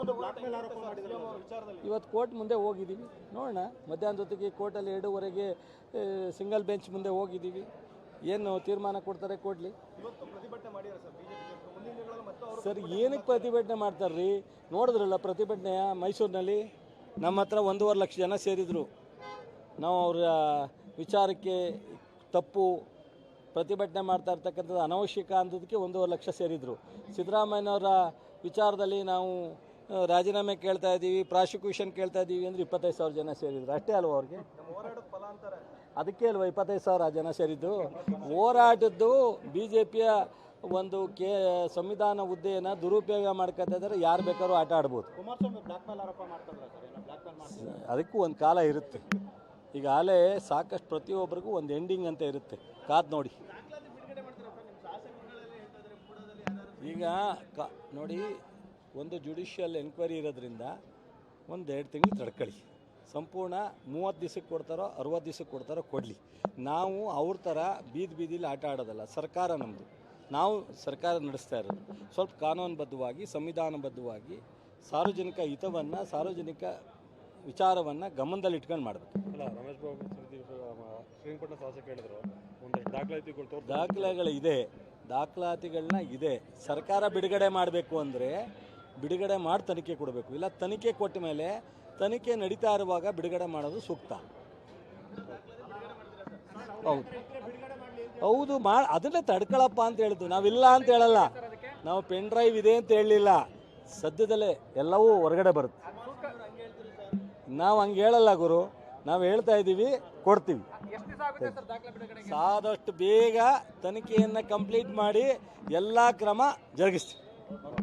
ಒಂದು black mail ಆರೋಪ ಮಾಡಿದ್ದಾರೆ ಇವತ್ತು ಕೋರ್ಟ್ ಮುಂದೆ ಹೋಗಿದ್ದೀವಿ, ನೋಡೋಣ. ಮಧ್ಯಾಹ್ನದ ಹೊತ್ತಿಗೆ ಕೋರ್ಟಲ್ಲಿ 2:30ಗೆ ಸಿಂಗಲ್ ಬೆಂಚ್ ಮುಂದೆ ಹೋಗಿದ್ದೀವಿ. ಏನು ತೀರ್ಮಾನ ಕೊಡ್ತಾರೆ ಕೊಡಲಿ ಸರ್. ಏನಕ್ಕೆ ಪ್ರತಿಭಟನೆ ಮಾಡ್ತಾರ್ರಿ? ನೋಡಿದ್ರಲ್ಲ ಪ್ರತಿಭಟನೆಯ ಮೈಸೂರಿನಲ್ಲಿ ನಮ್ಮ ಹತ್ರ 1.5 ಲಕ್ಷ ಜನ ಸೇರಿದರು. ನಾವು ಅವರ ವಿಚಾರಕ್ಕೆ ತಪ್ಪು ಪ್ರತಿಭಟನೆ ಮಾಡ್ತಾ ಇರ್ತಕ್ಕಂಥದ್ದು ಅನವಶ್ಯಕ ಅಂದದಕ್ಕೆ 1.5 ಲಕ್ಷ ಸೇರಿದರು. ಸಿದ್ದರಾಮಯ್ಯನವರ ವಿಚಾರದಲ್ಲಿ ನಾವು ರಾಜೀನಾಮೆ ಕೇಳ್ತಾ ಇದ್ದೀವಿ, ಪ್ರಾಸಿಕ್ಯೂಷನ್ ಕೇಳ್ತಾ ಇದ್ದೀವಿ ಅಂದರೆ 25,000 ಜನ ಸೇರಿದ್ರು. ಅಷ್ಟೇ ಅಲ್ವ ಅವ್ರಿಗೆ? ಅದಕ್ಕೆ ಅಲ್ವ 25,000 ಜನ ಸೇರಿದ್ದು? ಹೋರಾಟದ್ದು BJPಯ ಒಂದು ಸಂವಿಧಾನ ಹುದ್ದೆಯನ್ನು ದುರುಪಯೋಗ ಮಾಡ್ಕೊತಾ ಇದ್ದಾರೆ. ಯಾರು ಬೇಕಾದ್ರೂ ಆಟ ಆಡ್ಬೋದು. ಕುಮಾರಸ್ವಾಮಿ ಬ್ಲಾಕ್ ಮೇಲ್ ಆರೋಪ ಮಾಡ್ತಾರೆ. ಅದಕ್ಕೂ ಒಂದು ಕಾಲ ಇರುತ್ತೆ. ಈಗಾಗಲೇ ಸಾಕಷ್ಟು ಪ್ರತಿಯೊಬ್ಬರಿಗೂ ಒಂದು ಎಂಡಿಂಗ್ ಅಂತ ಇರುತ್ತೆ. ಕಾದು ನೋಡಿ. ಈಗ ನೋಡಿ, ಒಂದು ಜುಡಿಷಿಯಲ್ ಎನ್ಕ್ವೈರಿ ಇರೋದ್ರಿಂದ 1-2 ತಿಂಗಳು ತಡ್ಕೊಳ್ಳಿ. ಸಂಪೂರ್ಣ 30 ದಿವಸಕ್ಕೆ ಕೊಡ್ತಾರೋ 60 ದಿವಸಕ್ಕೆ ಕೊಡ್ತಾರೋ ಕೊಡಲಿ. ನಾವು ಅವ್ರ ಥರ ಬೀದಿಲಿ ಆಟ ಆಡೋದಲ್ಲ. ಸರ್ಕಾರ ನಮ್ಮದು, ನಾವು ಸರ್ಕಾರ ನಡೆಸ್ತಾ ಇರೋದು. ಸ್ವಲ್ಪ ಕಾನೂನುಬದ್ಧವಾಗಿ ಸಂವಿಧಾನಬದ್ಧವಾಗಿ ಸಾರ್ವಜನಿಕ ಹಿತವನ್ನು ಸಾರ್ವಜನಿಕ ವಿಚಾರವನ್ನು ಗಮನದಲ್ಲಿ ಇಟ್ಕೊಂಡು ಮಾಡಬೇಕು. ಅಲ್ಲ, ರಮೇಶ್ ಬಾಬು ಶ್ರೀರಂಗಪಟ್ಟಣ ಶಾಸಕ ಹೇಳಿದ್ರು ಒಂದಷ್ಟು ದಾಖಲೆಗಳಿದೆ, ದಾಖಲಾತಿಗಳನ್ನ ಇದೆ. ಸರ್ಕಾರ ಬಿಡುಗಡೆ ಮಾಡಬೇಕು ಅಂದರೆ ಬಿಡುಗಡೆ ಮಾಡಿ ತನಿಖೆ ಕೊಡಬೇಕು. ಇಲ್ಲ ತನಿಖೆ ಕೊಟ್ಟ ಮೇಲೆ ತನಿಖೆ ನಡೀತಾ ಇರುವಾಗ ಬಿಡುಗಡೆ ಮಾಡೋದು ಸೂಕ್ತ. ಹೌದು ಅದನ್ನೇ ತಡ್ಕೊಳಪ್ಪ ಅಂತ ಹೇಳಿದ್ದು. ನಾವಿಲ್ಲ ಅಂತ ಹೇಳಲ್ಲ, ನಾವು ಪೆನ್ ಡ್ರೈವ್ ಇದೆ ಅಂತ ಹೇಳಲಿಲ್ಲ. ಸದ್ಯದಲ್ಲೇ ಎಲ್ಲವೂ ಹೊರಗಡೆ ಬರುತ್ತೆ. ನಾವು ಹಂಗೆ ಹೇಳಲ್ಲ ಗುರು, ನಾವು ಹೇಳ್ತಾ ಇದ್ದೀವಿ, ಕೊಡ್ತೀವಿ. ಆದಷ್ಟು ಬೇಗ ತನಿಖೆಯನ್ನು ಕಂಪ್ಲೀಟ್ ಮಾಡಿ ಎಲ್ಲ ಕ್ರಮ ಜರುಗಿಸ್ತೀವಿ.